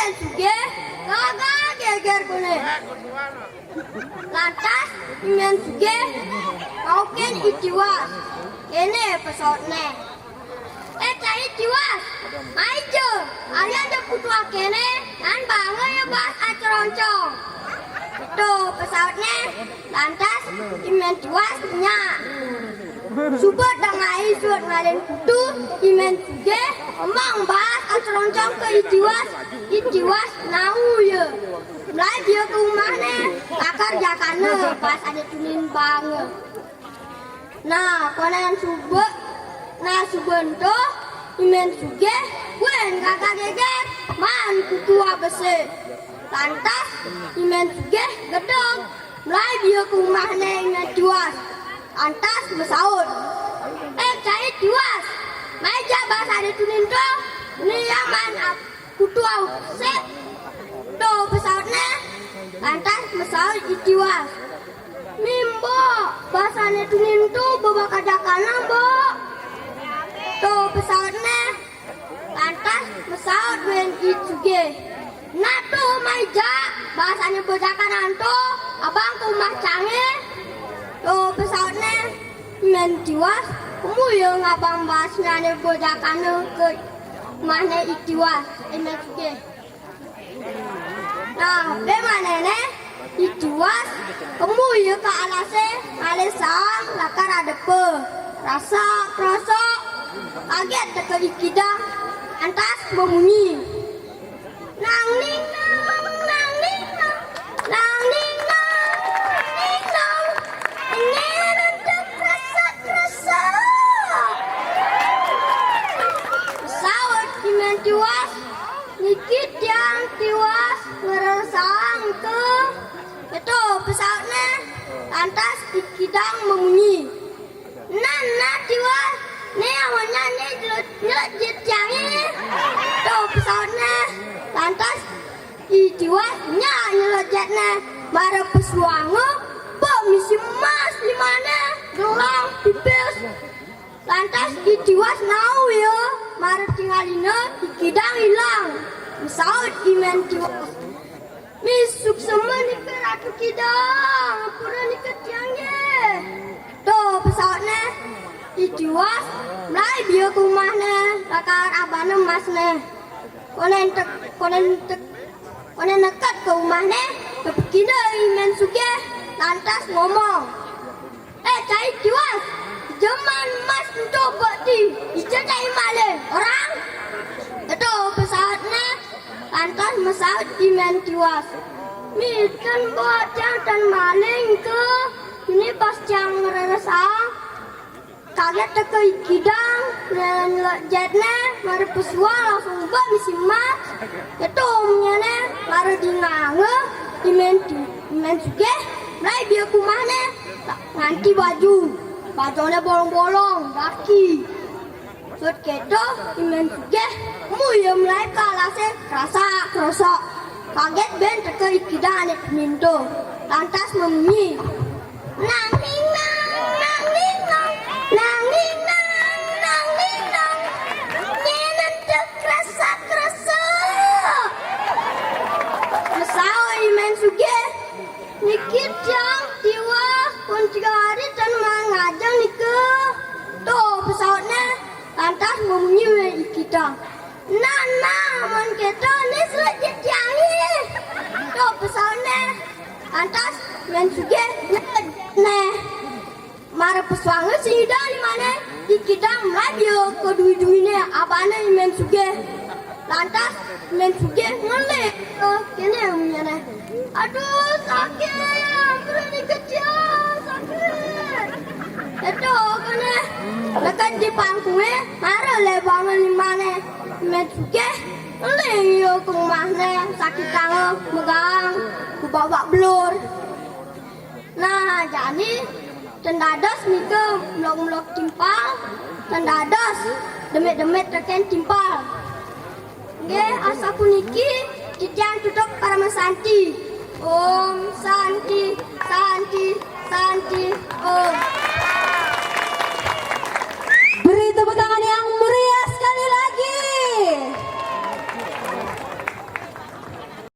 imen suge kagak geger kone. Lantas imen suge kauken itiwas kene pesawatnya. Cai itiwas aja alian ada putua kene dan bangun ya bas aceroncong. Tuh pesawatnya lantas imen tiwas nya. Subet dangai suat ngalen kutu imen suge emang bas aceroncong ke itiwas nau ya. Mulai dia ke rumahnya akar jakane pas ada tunin banget. Nah konen subet nah subento imen suge wen kakak geger man kutua besi. Lantas imen suge gedong mulai dia ke rumahnya imen tiwas. Lantas besaut cai tiwas meja bahasa ada tunin to ini yang man kutua set to pesawatnya. Lantas besaut itiwas mimbo bahasa ada tunin to bawa kajakana bo to pesawatnya. Lantas pesawat wen isuge nah tuh meja bahasanya bojakanan tuh abang tuh mah canggih tuh pesawatnya men tiwas kamu yang abang bahasnya nih bojakanan ke mana itiwas men suge. Nah bagaimana nih itiwas kamu ya ke alasang lakar ada pe rasa krosok kaget dekat ikidang antas berbunyi nang ning nang nang ning nang nang ning nang ning nang ini ada kerasa pesawat imen tiwas nikit yang tiwas merasang ke itu pesawatnya lantas ikidang membunyi nana tiwas nih awalnya nih jelajah jangi tuh pesawatnya. Lantas itiwas nya nyelajatnya bara pesuango misi mas limana gelang pipis. Lantas itiwas nau ya mara tinggalina ikidang hilang pesawat imen tiwas misuk semua nih ke ratu kidang pura nih ke tiangnya tuh pesawatnya itiwas mulai dia ke rumahnya lakar abana masnya konen dekat ke rumahnya kepikina imen suge lantas ngomong cai tiwas zaman mas untuk bakti ija cai male orang itu pesawatnya lantas pesawat imen tiwas miten buat dan maling ke ini pas yang resah kaget ke kidang dan jetnya mari pesua langsung buat misi mat itu omnya mari di ngange imen suge mulai dia kumahnya nganti bajunya bolong-bolong kaki sud kedo imen suge mu ya mulai kalasnya rasa krosok kaget ben ke kidang ane minto lantas membunyi nang ning nang nang ning nang nang ning nang nang ning nang nyenan dek kerasa pesawat imen suge nikit yang tiwas pun 3 hari dan mengajang nika tuh pesawatnya lantas membunyi kita nana man kita ni selajit jangi tuh pesawatnya lantas imen suge nah mara pesuangan sida di mana di kidang radio kedui-duinya abana imen suge lantas imen suge ngelek kene umnya aduh sakit berani kecil sakit itu kene dekat di pangkunya mara lebangan di mana imen suge ngelek yo ke rumahnya sakit tangan megang ku bawa blur. Nah jadi tendados nika mlok-mlok timpal tendados demet-demet teken timpal nggih asa puniki titiang tutup para santi om santi santi